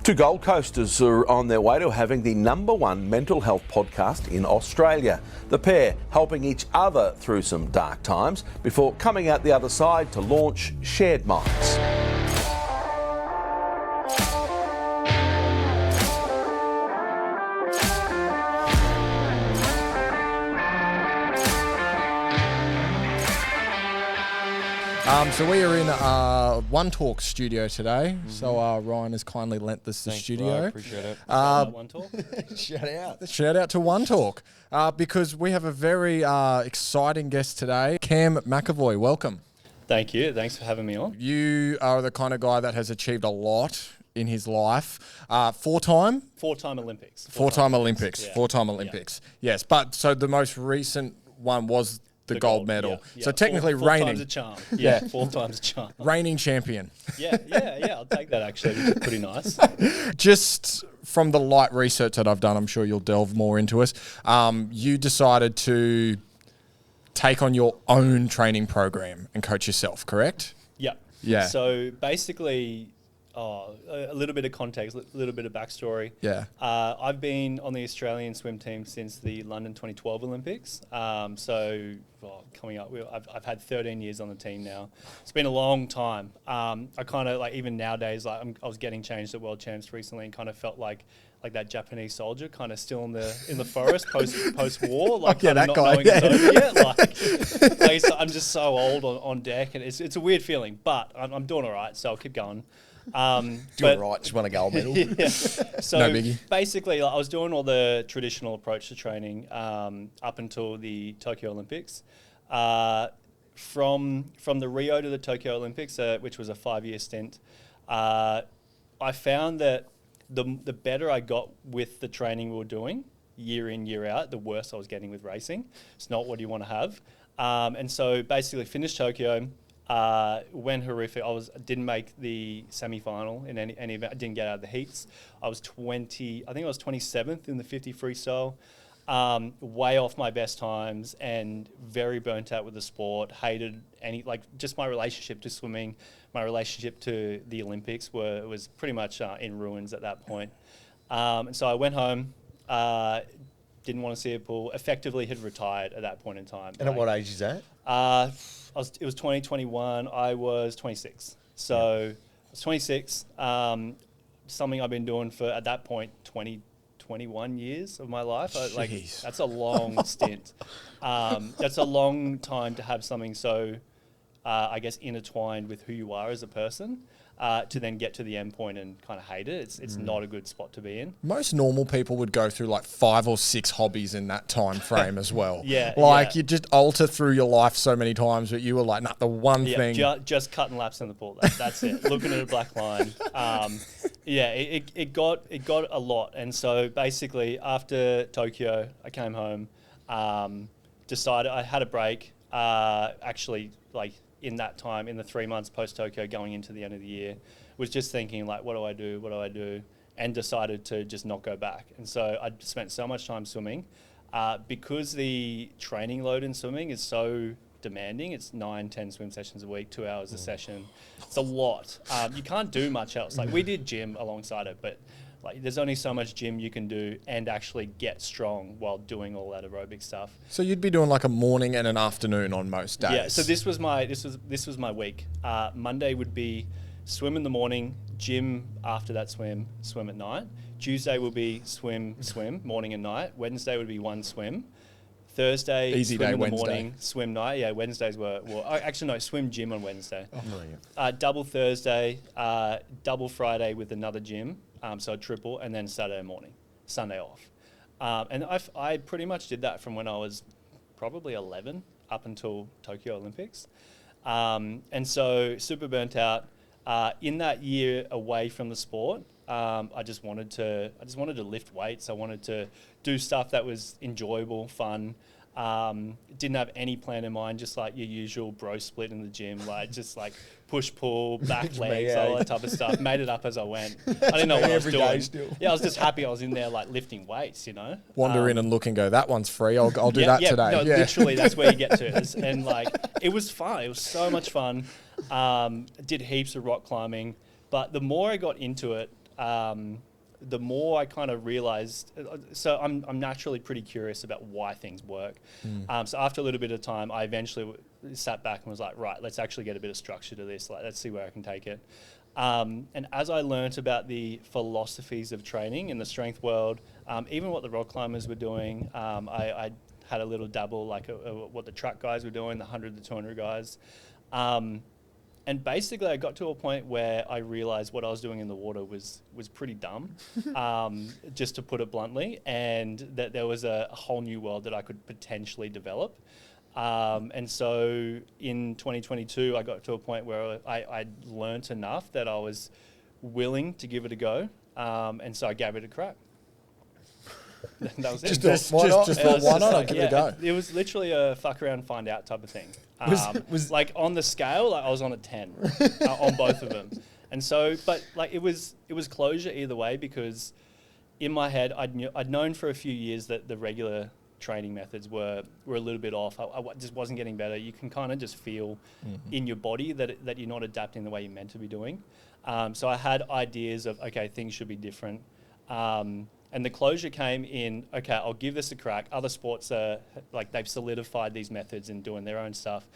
Two Gold Coasters are on their way to having the #1 mental health podcast in Australia. The pair helping each other through some dark times before coming out the other side to launch Shared Minds. So we are in One Talk studio today. So Ryan has kindly lent us the studio. Bro, appreciate it. One Talk. Shout out to One Talk because we have a very exciting guest today, Cam McEvoy. Welcome. Thank you. Thanks for having me on. You are the kind of guy that has achieved a lot in his life. Four-time Olympics. Four-time Olympics. Yeah. Four-time Olympics. Yes, but so the most recent one was the gold medal. Yeah. So technically four reigning. Times a charm. Yeah, 4 times a charm. Reigning champion. Yeah. I'll take that actually. It's pretty nice. Just from the light research that I've done, I'm sure you'll delve more into us. You decided to take on your own training program and coach yourself, correct? Yeah. Yeah. So basically, a little bit of context, a little bit of backstory. Yeah. I've been on the Australian swim team since the London 2012 Olympics. Coming up, I've had 13 years on the team now. It's been a long time. I kind of like even nowadays, like I was getting changed at World Champs recently, and kind of felt like that Japanese soldier, kind of still in the forest post war, like yeah, kind of that not guy. knowing it's over yet. Like I'm just so old on deck, and it's a weird feeling, but I'm doing all right, so I'll keep going. Doing right, just won a gold medal. Yeah. So No biggie. basically, I was doing all the traditional approach to training up until the Tokyo Olympics. From the Rio to the Tokyo Olympics, which was a 5-year stint, I found that the better I got with the training we were doing, year in, year out, the worse I was getting with racing. It's not what you want to have. And so basically finished Tokyo, went horrific. I didn't make the semi-final in any event. I didn't get out of the heats. I was 27th in the 50 freestyle. Way off my best times and very burnt out with the sport. Hated just my relationship to swimming, my relationship to the Olympics was pretty much in ruins at that point. And so I went home, didn't want to see a pool, effectively had retired at that point in time. And at what age is that? It was 2021, I was 26. So I was 26, something I've been doing for, at that point, 21 years of my life. That's a long stint. That's a long time to have something so, I guess, intertwined with who you are as a person, to then get to the end point and kind of hate it. It's not a good spot to be in. Most normal people would go through like 5 or 6 hobbies in that time frame as well. Yeah. You just alter through your life so many times, but you were like, nah, the one thing. Just cutting laps in the pool. That's it. Looking at a black line. It got a lot. And so basically after Tokyo, I came home, decided I had a break, in that time, in the 3 months post-Tokyo going into the end of the year, was just thinking like, what do I do? And decided to just not go back. And so I spent so much time swimming, because the training load in swimming is so demanding. It's 9-10 swim sessions a week, 2 hours a session. It's a lot. You can't do much else. Like we did gym alongside it, but like there's only so much gym you can do and actually get strong while doing all that aerobic stuff. So you'd be doing like a morning and an afternoon on most days. Yeah. So this was my week. Monday would be swim in the morning, gym after that swim at night. Tuesday would be swim, morning and night. Wednesday would be one swim. Thursday, easy swim day, in the Wednesday. morning, swim night. Yeah, Wednesdays swim gym on Wednesday. Oh, yeah. Double Thursday, double Friday with another gym. So a triple, and then Saturday morning, Sunday off. And I pretty much did that from when I was probably 11 up until Tokyo Olympics. And so super burnt out. In that year away from the sport, I just wanted to lift weights. I wanted to do stuff that was enjoyable, fun. Didn't have any plan in mind, just like your usual bro split in the gym, like just like push, pull, back legs, all that type of stuff. Made it up as I went. I didn't know what I was doing. Yeah, I was just happy I was in there like lifting weights, you know. Wander in and look and go, that one's free. I'll do that today. No, literally, that's where you get to. And like, it was fun. It was so much fun. Did heaps of rock climbing, but the more I got into it, the more I kind of realized, so I'm naturally pretty curious about why things work. So after a little bit of time, I eventually sat back and was like, right, let's actually get a bit of structure to this. Like, let's see where I can take it. And as I learnt about the philosophies of training in the strength world, even what the rock climbers were doing, I had a little dabble, like what the track guys were doing, the 100, the 200 guys. And basically I got to a point where I realized what I was doing in the water was pretty dumb, just to put it bluntly, and that there was a whole new world that I could potentially develop. And so in 2022, I got to a point where I learnt enough that I was willing to give it a go. And so I gave it a crack. That was it. Just why not? I'll give it a go. It was literally a fuck around, find out type of thing. Was like on the scale, like I was on a 10 on both of them. And so, but like it was closure either way, because in my head, I'd known for a few years that the regular training methods were a little bit off. I just wasn't getting better. You can kind of just feel in your body that you're not adapting the way you're meant to be doing. So I had ideas of, okay, things should be different. And the closure came in, okay, I'll give this a crack. Other sports are like, they've solidified these methods and doing their own stuff.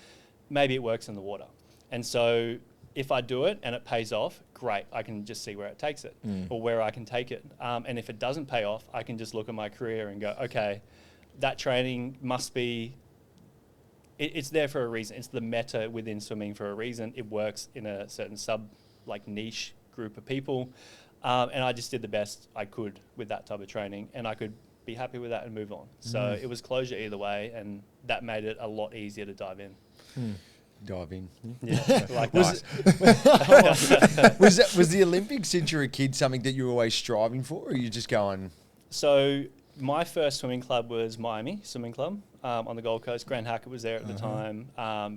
Maybe it works in the water. And so if I do it and it pays off, great. I can just see where it takes it or where I can take it. And if it doesn't pay off, I can just look at my career and go, okay, that training must be, it's there for a reason. It's the meta within swimming for a reason. It works in a certain niche group of people. And I just did the best I could with that type of training, and I could be happy with that and move on. So it was closure either way, and that made it a lot easier to dive in. Dive in. Yeah, like Was the Olympics since you were a kid something that you were always striving for, or are you just going? So my first swimming club was Miami Swimming Club on the Gold Coast. Grant Hackett was there at the time.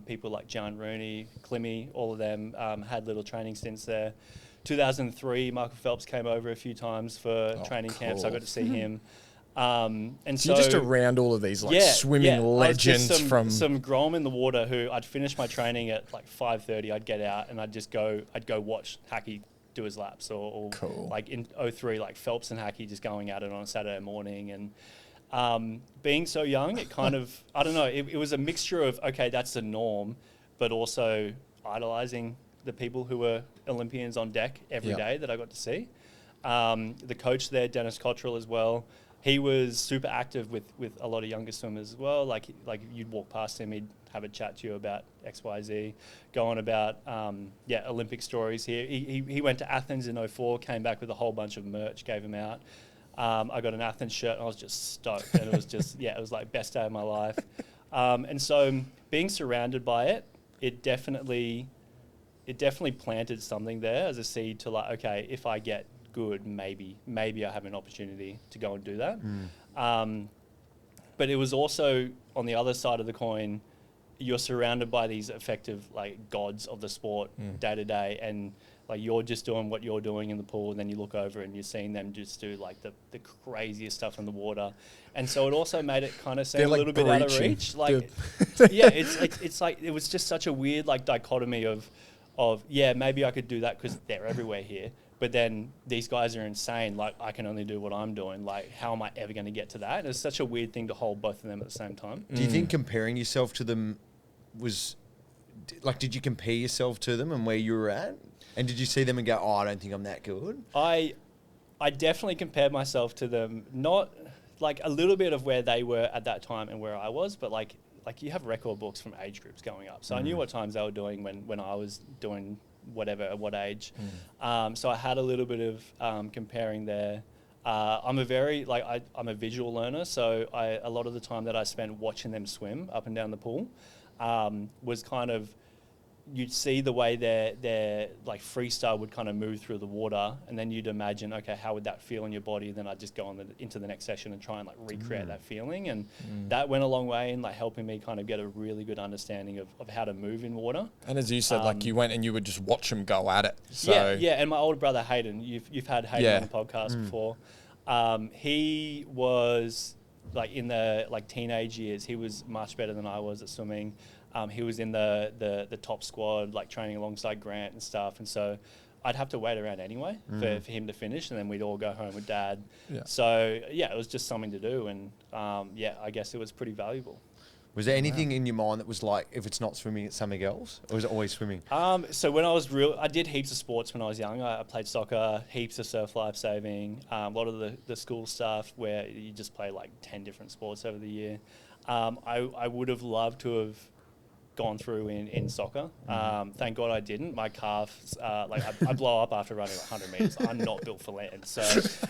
People like John Rooney, Climmy, all of them had little training stints there. 2003, Michael Phelps came over a few times for training camps. I got to see him. And so you're just around all of these swimming legends from some grom in the water who I'd finish my training at like 5:30. I'd get out and I'd go watch Hackey do his laps, or like in 03, like Phelps and Hackey just going at it on a Saturday morning. And being so young, it kind of, I don't know, it was a mixture of, okay, that's the norm, but also idolizing the people who were Olympians on deck every day that I got to see. The coach there, Dennis Cottrell as well, he was super active with a lot of younger swimmers as well. Like you'd walk past him, he'd have a chat to you about X, Y, Z, go on about Olympic stories here. He went to Athens in 04, came back with a whole bunch of merch, gave him out. I got an Athens shirt and I was just stoked. And it was just, it was like best day of my life. And so being surrounded by it, it definitely planted something there as a seed to like, okay, if I get good, maybe I have an opportunity to go and do that. But it was also on the other side of the coin, you're surrounded by these effective like gods of the sport day to day, and like you're just doing what you're doing in the pool, and then you look over and you're seeing them just do like the craziest stuff in the water. And so it also made it kind of seem a little bit out of reach. Like, it's like, it was just such a weird like dichotomy of maybe I could do that because they're everywhere here. But then these guys are insane. Like, I can only do what I'm doing. Like, how am I ever going to get to that? It's such a weird thing to hold both of them at the same time. Do you think comparing yourself to them was, like, did you compare yourself to them and where you were at? And did you see them and go, I don't think I'm that good? I definitely compared myself to them. Not, like, a little bit of where they were at that time and where I was, but, like you have record books from age groups going up. So I knew what times they were doing when I was doing whatever, at what age. So I had a little bit of comparing there. I'm a visual learner, so a lot of the time that I spent watching them swim up and down the pool was kind of, you'd see the way their like freestyle would kind of move through the water, and then you'd imagine, okay, how would that feel in your body? And then I'd just go into the next session and try and like recreate that feeling, and that went a long way in like helping me kind of get a really good understanding of how to move in water. And as you said, like you went and you would just watch them go at it. So and my older brother Hayden, you've had Hayden on the podcast before. He was like in the like teenage years, he was much better than I was at swimming. He was in the top squad, like training alongside Grant and stuff. And so I'd have to wait around anyway for him to finish, and then we'd all go home with Dad. Yeah. So yeah, it was just something to do, and I guess it was pretty valuable. Was there anything in your mind that was like, if it's not swimming, it's something else? Or was it always swimming? So when I did heaps of sports when I was young. I played soccer, heaps of surf life saving, a lot of the school stuff where you just play like 10 different sports over the year. I would have loved to have gone through in soccer. Thank God I didn't. My calves, I blow up after running 100 meters. I'm not built for land. So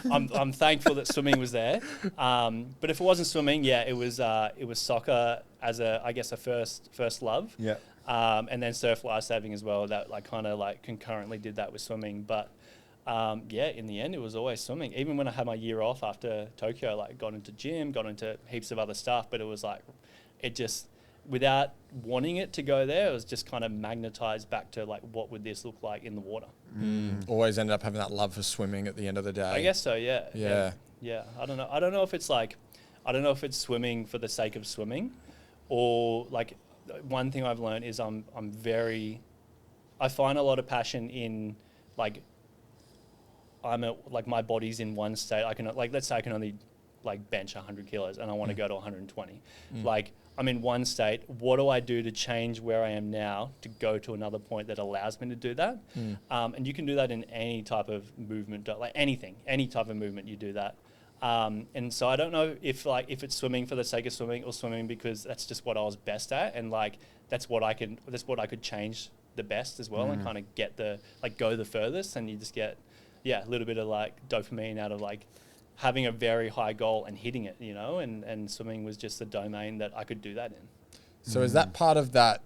I'm thankful that swimming was there. But if it wasn't swimming, it was soccer as a first love. Yeah. And then surf life saving as well. That concurrently did that with swimming. But in the end, it was always swimming. Even when I had my year off after Tokyo, got into gym, got into heaps of other stuff. But it was it just, without wanting it to go there, it was just kind of magnetized back to what would this look like in the water. Always ended up having that love for swimming at the end of the day. I guess so. Yeah. Yeah. I don't know. I don't know if it's swimming for the sake of swimming, or one thing I've learned is I find a lot of passion in my body's in one state. I can let's say I can only bench 100 kilos and I want to go to 120. I'm in one state. What do I do to change where I am now to go to another point that allows me to do that? And you can do that in any type of movement, anything, any type of movement you do that. And so I don't know if it's swimming for the sake of swimming or swimming because that's just what I was best at, and that's what I could change the best as well, and kind of get go the furthest, and you just get a little bit of dopamine out of having a very high goal and hitting it, and swimming was just the domain that I could do that in. So is that part of that,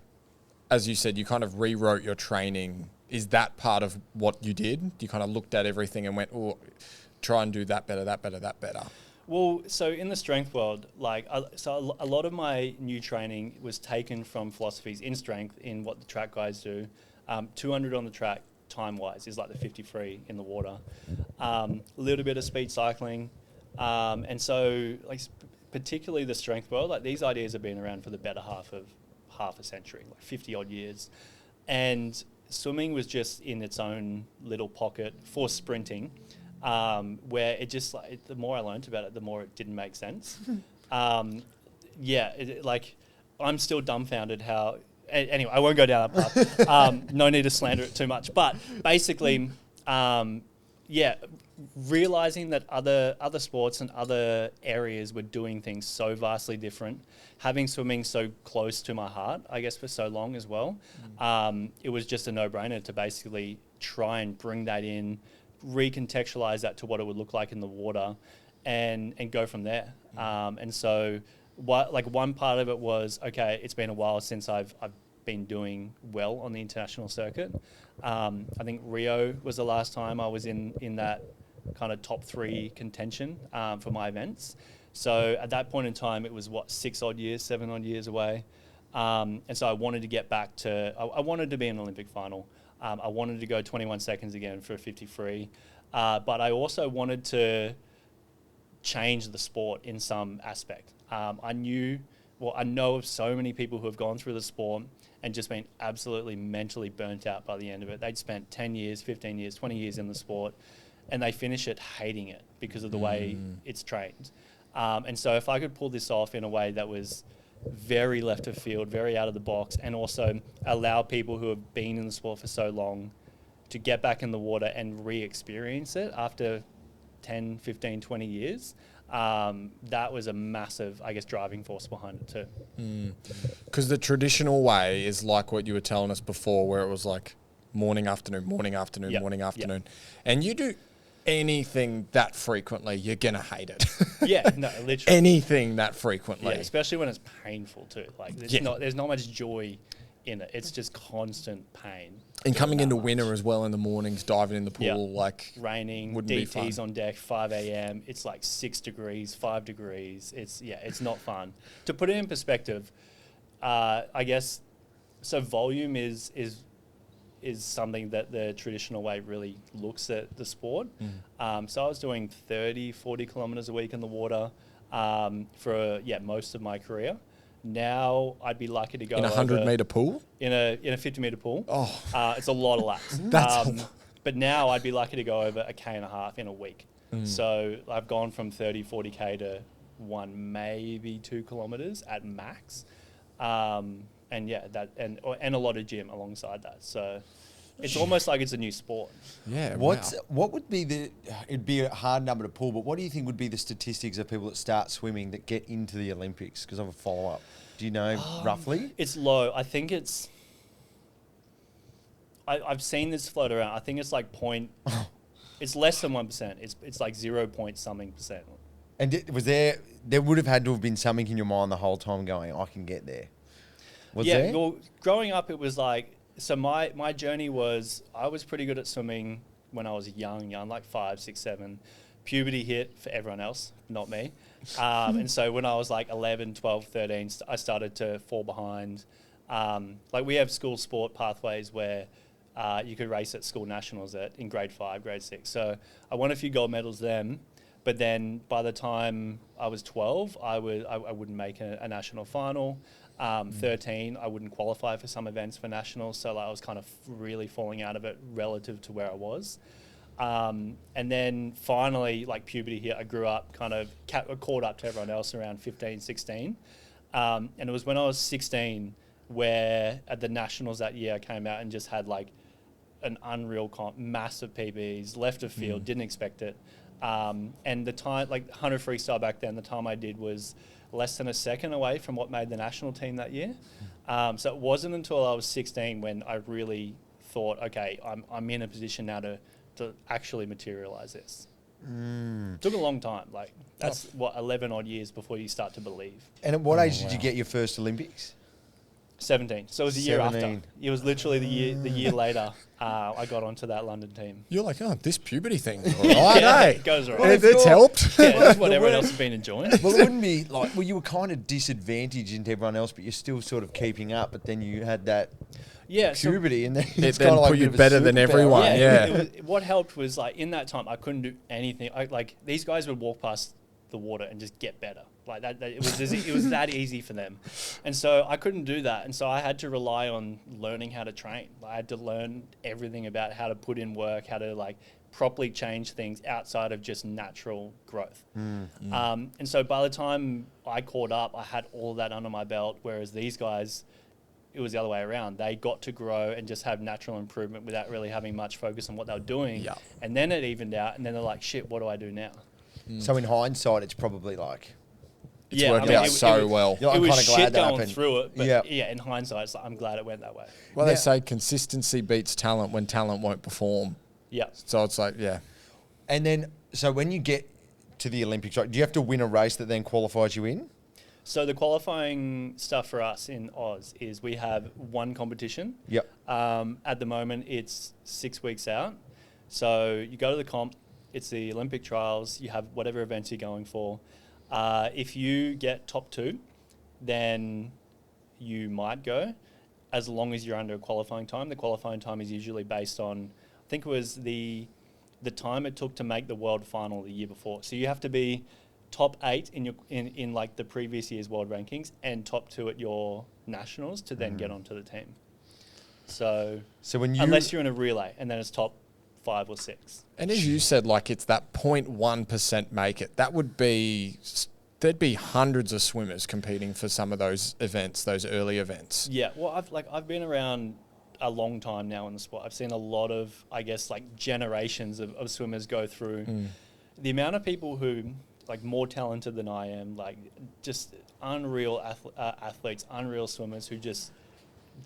as you said, you kind of rewrote your training? Is that part of what you did? You kind of looked at everything and went, oh, try and do that better, that better, that better? Well, so in the strength world, so a lot of my new training was taken from philosophies in strength, in what the track guys do. 200 on the track, time-wise, is the 50 free in the water. A little bit of speed cycling. And so, particularly the strength world, these ideas have been around for the better half a century, 50-odd years. And swimming was just in its own little pocket for sprinting, where it just, the more I learned about it, the more it didn't make sense. I'm still dumbfounded how... Anyway, I won't go down that path. No need to slander it too much. But basically, realizing that other sports and other areas were doing things so vastly different, having swimming so close to my heart, I guess, for so long as well, it was just a no-brainer to basically try and bring that in, recontextualize that to what it would look like in the water, and go from there. And so... one part of it was, okay, it's been a while since I've been doing well on the international circuit. I think Rio was the last time I was in that kind of top 3 contention for my events. So at that point in time, it was 7 odd years away. And so I wanted to get back to, I wanted to be in an Olympic final. I wanted to go 21 seconds again for a 50 free. But I also wanted to change the sport in some aspect. I know of so many people who have gone through the sport and just been absolutely mentally burnt out by the end of it. They'd spent 10 years, 15 years, 20 years in the sport, and they finish it hating it because of the way it's trained. And so if I could pull this off in a way that was very left of field, very out of the box, and also allow people who have been in the sport for so long to get back in the water and re-experience it after 10, 15, 20 years, that was a massive, I guess, driving force behind it too. Because the traditional way is like what you were telling us before, where it was morning, afternoon, morning, afternoon, morning, afternoon. And you do anything that frequently, you're going to hate it. Literally. Anything that frequently. Yeah, especially when it's painful too. There's not much joy in it. It's just constant pain. And coming into winter as well in the mornings, diving in the pool, raining, wouldn't be fun. DTs on deck, 5 a.m. It's 6 degrees, 5 degrees. It's not fun. To put it in perspective, I guess, so volume is something that the traditional way really looks at the sport. So I was doing 30, 40 kilometers a week in the water for most of my career. Now I'd be lucky to go in a 100-meter pool. In a 50-meter pool. Oh, it's a lot of laps. But now I'd be lucky to go over a K and a half in a week. So I've gone from 30, 40K to 1, maybe 2 kilometers at max. And yeah, and a lot of gym alongside that. So it's almost like it's a new sport. Yeah. What would be it'd be a hard number to pull, but what do you think would be the statistics of people that start swimming that get into the Olympics? Because I have a follow-up. Do you know roughly? It's low. I think it's... I've seen this float around. I think it's like it's less than 1%. It's like 0 point something percent. And was there would have had to have been something in your mind the whole time going, I can get there. Was there? Well, growing up, it was like, so my journey was, I was pretty good at swimming when I was young, like 5, 6, 7. Puberty hit for everyone else, not me. And so when I was like 11, 12, 13, I started to fall behind. Like we have school sport pathways where you could race at school nationals in grade 5, grade 6. So I won a few gold medals then, but then by the time I was 12, I wouldn't make a national final. 13, I wouldn't qualify for some events for nationals. So like I was kind of really falling out of it relative to where I was. And then finally, like puberty hit, I grew up, kind of caught up to everyone else around 15, 16. And it was when I was 16 where at the nationals that year I came out and just had like an unreal comp, massive PBs, left of field, didn't expect it. And the time, like 100 freestyle back then, the time I did was less than a second away from what made the national team that year. So it wasn't until I was 16 when I really thought, okay, I'm in a position now to actually materialize this. Took a long time. Like that's 11 odd years before you start to believe. And at what age did you get your first Olympics? 17. So it was a year after. 17. It was literally the year later I got onto that London team. You're like, oh, this puberty thing. All right, Yeah, hey. it goes all Well, right. it's helped. Yeah, that's what everyone else has been enjoying. Well, it wouldn't be like, well, you were kind of disadvantaged into everyone else, but you're still sort of keeping up. But then you had that puberty, and then It then put you better than everyone. Yeah. What helped was like in that time I couldn't do anything. Like these guys would walk past the water and just get better. Like that it was that easy for them, and so I couldn't do that. And so I had to rely on learning how to train. I had to learn everything about how to put in work, how to like properly change things outside of just natural growth. And so by the time I caught up, I had all of that under my belt. Whereas these guys, it was the other way around. They got to grow and just have natural improvement without really having much focus on what they were doing. Yeah. And then it evened out, and then they're like, shit, what do I do now? So in hindsight, it's probably like, It's worked out so well. You're like, It I'm was kinda glad shit that going happened. through it, but Yeah. yeah, in hindsight, it's like, I'm glad it went that way. Well, Yeah. they say consistency beats talent when talent won't perform. Yeah. So it's like, yeah. And then, so when you get to the Olympics, right, do you have to win a race that then qualifies you in? So the qualifying stuff for us in Oz is we have one competition. Yep. At the moment, it's 6 weeks out. So you go to the comp, it's the Olympic trials, you have whatever events you're going for. If you get top 2, then you might go, as long as you're under a qualifying time. The qualifying time is usually based on, I think it was the time it took to make the world final the year before. So you have to be top 8 in like the previous year's world rankings and top 2 at your nationals to then get onto the team. So when you, unless you're in a relay, and then it's top 5 or 6. And as you said, like it's that 0.1% make it. That would be, there'd be hundreds of swimmers competing for some of those events, those early events. Yeah, well, I've been around a long time now in the sport. I've seen a lot of, I guess, like generations of swimmers go through. The amount of people who, like, more talented than I am, like, just unreal athletes, unreal swimmers who just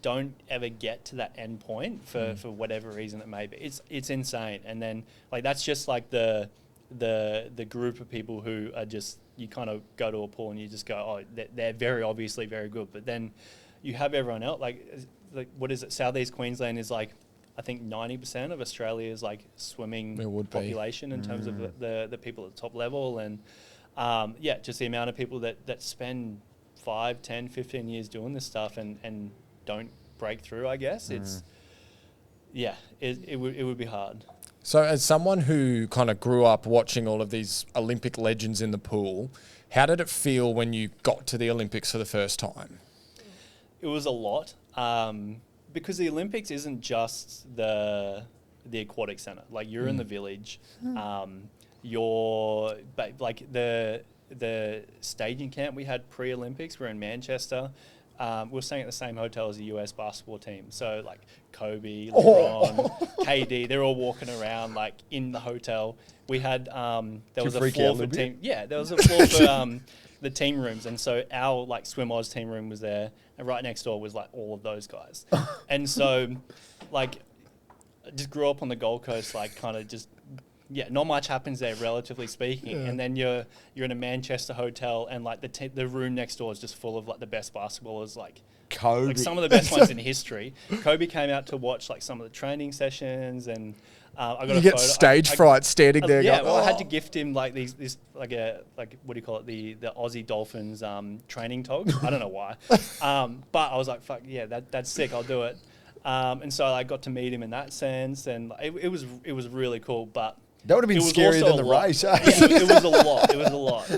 don't ever get to that end point for whatever reason it may be. It's insane. And then, like, that's just like the group of people who are just, you kind of go to a pool and you just go, oh, they're very obviously very good. But then you have everyone else, like what is it? Southeast Queensland is like, I think 90% of Australia's like swimming population in terms of the people at the top level. And yeah, just the amount of people that spend 5, 10, 15 years doing this stuff and don't break through, I guess. It's, yeah, it would be hard. So as someone who kind of grew up watching all of these Olympic legends in the pool, how did it feel when you got to the Olympics for the first time? It was a lot, because the Olympics isn't just the the aquatic center. Like you're in the village, you're like the staging camp we had pre-Olympics. We're in Manchester. We were staying at the same hotel as the US basketball team. So like Kobe, LeBron, KD, they're all walking around like in the hotel. We had there was a floor for team. Yeah, there was a floor for the team rooms, and so our like Swim Oz team room was there, and right next door was like all of those guys. And so like I just grew up on the Gold Coast, like kind of just. Yeah, not much happens there, relatively speaking. Yeah. And then you're in a Manchester hotel, and like the room next door is just full of like the best basketballers, like Kobe, like some of the best ones in history. Kobe came out to watch like some of the training sessions, and I got you get stage fright standing there. Yeah, well, I had to gift him like this like what do you call it, the Aussie Dolphins training togs. I don't know why, but I was like, fuck yeah, that's sick. I'll do it. And so I got to meet him in that sense, and it was really cool, but. That would have been scarier than the race. Yeah, it was a lot. It was a lot.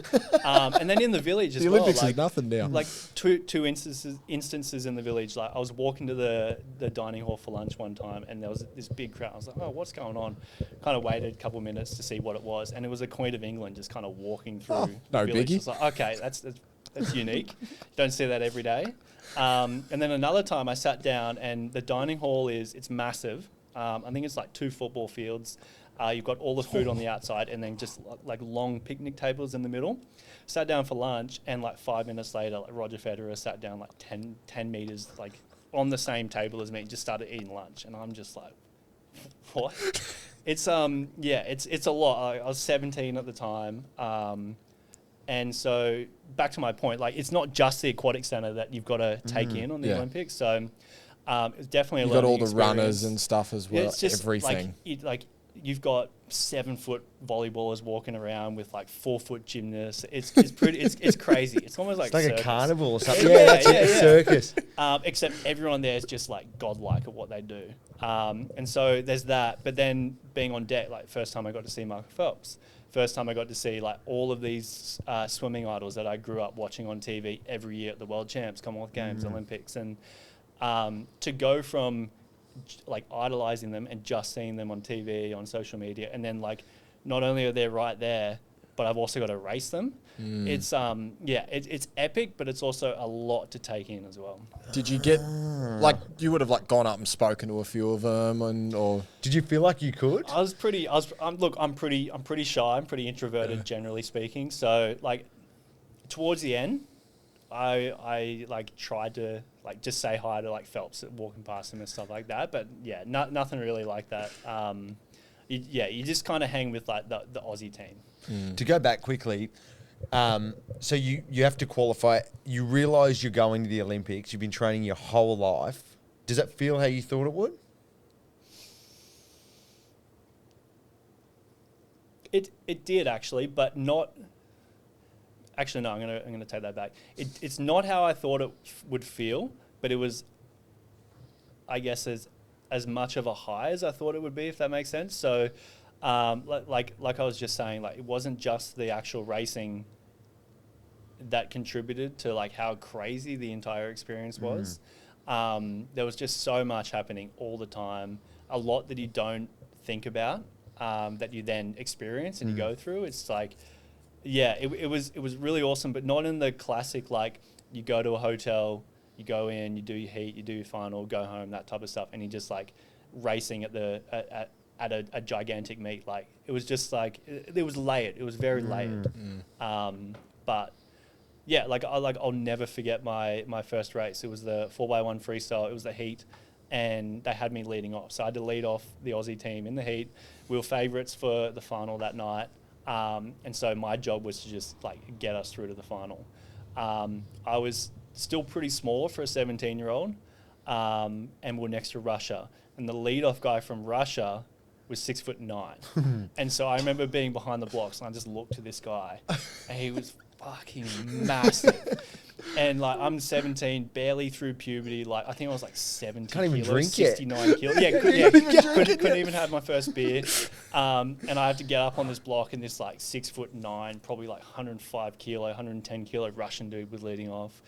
And then in the village as well. The Olympics like, is nothing now. Like two instances in the village. Like I was walking to the dining hall for lunch one time, and there was this big crowd. I was like, oh, what's going on? Kind of waited a couple of minutes to see what it was, and it was a Queen of England just kind of walking through no the village. biggie. I was like, okay, that's unique. Don't see that every day. And then another time I sat down, and the dining hall it's massive. I think it's like 2 football fields. You've got all the food on the outside, and then just like long picnic tables in the middle. Sat down for lunch, and like 5 minutes later, like Roger Federer sat down like 10 meters like on the same table as me, and just started eating lunch. And I'm just like, what? It's it's a lot. I was 17 at the time, and so back to my point, like it's not just the aquatic center that you've got to take in on the Olympics. So it's definitely you've a got all the experience. runners and stuff as well. Yeah, it's just everything. Like you've got 7-foot volleyballers walking around with like 4-foot gymnasts. It's pretty. It's crazy. It's almost like a circus. carnival or something. Yeah, that's a circus. Except everyone there is just like godlike at what they do. And so there's that. But then being on deck, like first time I got to see Michael Phelps. First time I got to see like all of these swimming idols that I grew up watching on TV every year at the World Champs, Commonwealth Games, Olympics, and to go from like idolizing them and just seeing them on TV, on social media, and then like not only are they right there, but I've also got to race them. It's it's epic, but it's also a lot to take in as well. Did you get like you would have like gone up and spoken to a few of them, or did you feel like you could? I'm pretty shy. I'm pretty introverted, generally speaking. So like towards the end, I like tried to like just say hi to like Phelps walking past him and stuff like that. But yeah, nothing really like that. You just kind of hang with like the Aussie team. To go back quickly, so you have to qualify. You realise you're going to the Olympics. You've been training your whole life. Does that feel how you thought it would? It did actually, but not. Actually, no. I'm gonna take that back. It's not how I thought it would feel, but it was, I guess, as much of a high as I thought it would be, if that makes sense. So, like I was just saying, like it wasn't just the actual racing that contributed to like how crazy the entire experience was. There was just so much happening all the time, a lot that you don't think about, that you then experience and you go through. It's like. Yeah, it was really awesome, but not in the classic like you go to a hotel, you go in, you do your heat, you do your final, go home, that type of stuff, and you're just like racing at a gigantic meet. Like it was just like it was layered. It was very layered. But yeah, I'll never forget my first race. It was the 4x1 freestyle. It was the heat, and they had me leading off. So I had to lead off the Aussie team in the heat. We were favourites for the final that night. And so my job was to just like get us through to the final. I was still pretty small for a 17-year-old, and we're next to Russia. And the lead-off guy from Russia was 6'9". And so I remember being behind the blocks, and I just looked to this guy, and he was fucking massive. And like I'm 17, barely through puberty. Like I think I was like 70 Can't even kilos, drink 69 yet. kilos. Yeah, couldn't even have my first beer. And I had to get up on this block, and this like 6'9", probably like 105 kilo, 110 kilo Russian dude was leading off.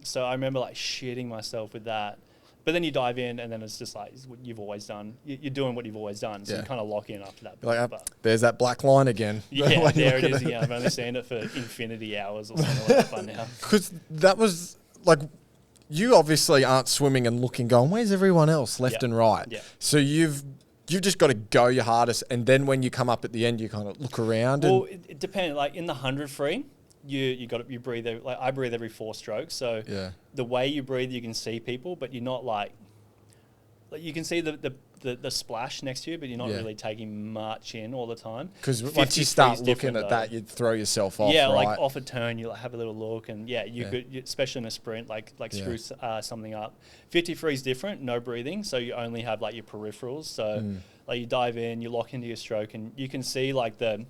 So I remember like shitting myself with that. But then you dive in, and then it's just like it's what you've always done. You're doing what you've always done, so Yeah. you kind of lock in after that. Like, But there's that black line again. yeah, When you there look it at is. Yeah, I've only seen it for infinity hours or something like that by now. Because that was like, you obviously aren't swimming and looking, going, where's everyone else, left Yep. and right? Yep. So you've just got to go your hardest, and then when you come up at the end, you kind of look around. Well, And it depends. Like in the 100 free, you breathe. Like I breathe every 4 strokes. So Yeah. the way you breathe, you can see people, but you're not like you can see the splash next to you, but you're not Yeah. really taking much in all the time. because 50 once you free start is looking different, at though. that, you'd throw yourself off. Yeah, right? like off a turn, you like have a little look, and yeah, Yeah. especially in a sprint, like Yeah. screw something up. 50 free is different, no breathing, so you only have like your peripherals. So like you dive in, you lock into your stroke, and you can see like the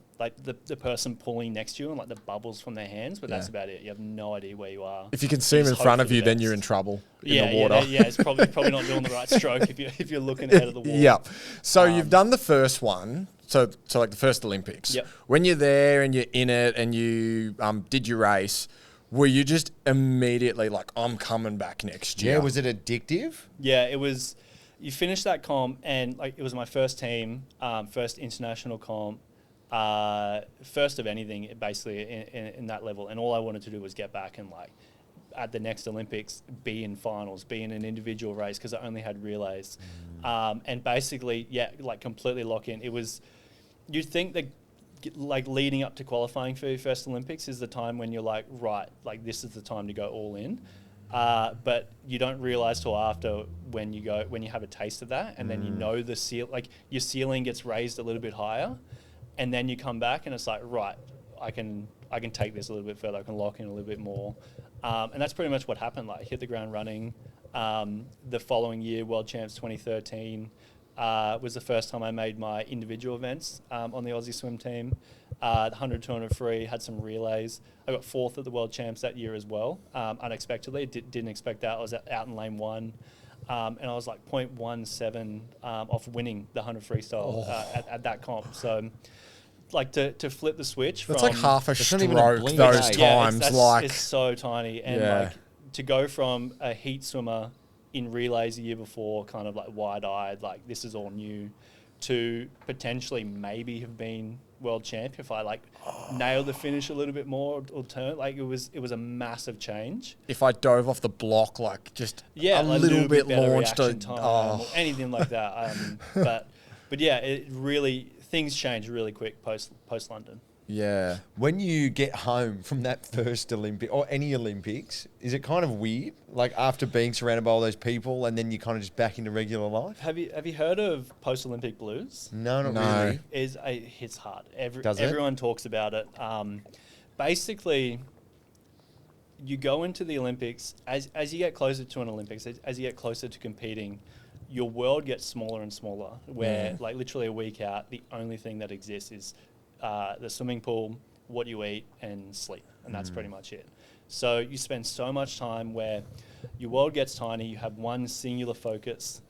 person pulling next to you and like the bubbles from their hands, but that's Yeah. about it. You have no idea where you are. If you can see them in just front hope of for you, the then best. you're in trouble Yeah, in the water. yeah, it's probably not doing the right stroke if you're looking ahead of the wall. Yeah. So you've done the first one. So like the first Olympics. Yep. When you're there and you're in it and you did your race, were you just immediately like, I'm coming back next year? Yeah, was it addictive? Yeah, it was. You finished that comp, and like it was my first team, first international comp, first of anything basically in that level. And all I wanted to do was get back and like at the next Olympics be in finals, be in an individual race because I only had relays, and basically like completely lock in. It was. You'd think that like leading up to qualifying for your first Olympics is the time when you're like, right, like this is the time to go all in. But you don't realize till after when you have a taste of that, and then you know like your ceiling gets raised a little bit higher, and then you come back and it's like, right, I can take this a little bit further. I can lock in a little bit more, and that's pretty much what happened. Like hit the ground running. The following year, World Champs 2013. Was the first time I made my individual events on the Aussie swim team. The 100, 200 free, had some relays. I got 4th at the World Champs that year as well, unexpectedly. Didn't expect that. I was out in lane 1, and I was like 0.17 off winning the 100 freestyle at that comp. So, like to flip the switch That's from... like half a That's not even a stroke blink, those eh? times. It's so tiny. And Yeah. like to go from a heat swimmer in relays a year before, kind of like wide-eyed, like this is all new, to potentially maybe have been world champ if I like nailed the finish a little bit more or turn. Like it was a massive change. If I dove off the block, like just Yeah, a like little bit better launched, reaction time or anything like that. But yeah, it really things changed really quick post London. yeah. When you get home from that first Olympic or any Olympics, is it kind of weird? Like after being surrounded by all those people and then you kind of just back into regular life? Have you heard of post Olympic blues? No, not No. really. It hits hard. Does it? Everyone talks about it. Basically, you go into the Olympics as you get closer to an Olympics, as you get closer to competing, your world gets smaller and smaller. Where like literally a week out, the only thing that exists is the swimming pool, what you eat, and sleep, and that's pretty much it. So you spend so much time where your world gets tiny. You have one singular focus.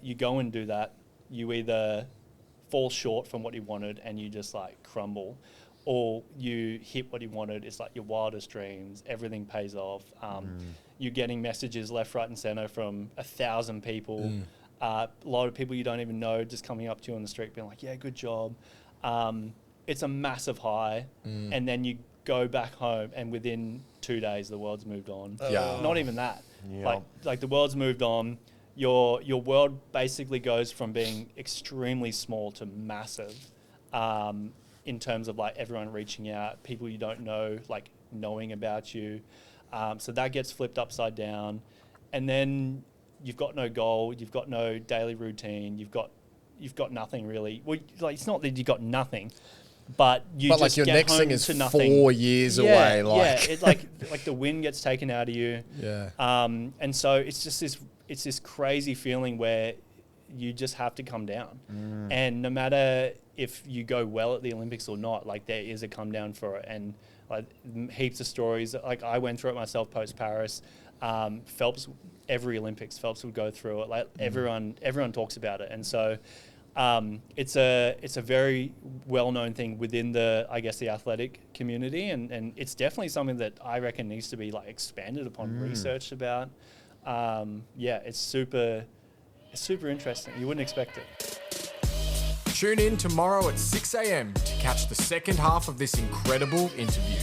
You go and do that. You either fall short from what you wanted and you just like crumble, or you hit what you wanted. It's like your wildest dreams. Everything pays off. You're getting messages left, right, and center from 1,000 people. A lot of people you don't even know just coming up to you on the street being like, yeah, good job. It's a massive high. And then you go back home and within 2 days, the world's moved on. Yeah. Not even that. Yeah. Like the world's moved on. Your world basically goes from being extremely small to massive, in terms of like everyone reaching out, people you don't know, like knowing about you. So that gets flipped upside down. And then you've got no goal, you've got no daily routine, you've got nothing really. Well, like it's not that you got nothing, but you But just like your get next home thing is to nothing. 4 years away. Like Yeah, it like the wind gets taken out of you. yeah. And so it's just this crazy feeling where you just have to come down. And no matter if you go well at the Olympics or not, like there is a come down for it. And like heaps of stories, like I went through it myself post Paris. Phelps, every Olympics, Phelps would go through it. Like everyone talks about it. And so it's a very well-known thing within the athletic community, and it's definitely something that I reckon needs to be like expanded upon, researched about. Yeah, it's super interesting. You wouldn't expect it. Tune in tomorrow at 6 a.m. to catch the second half of this incredible interview.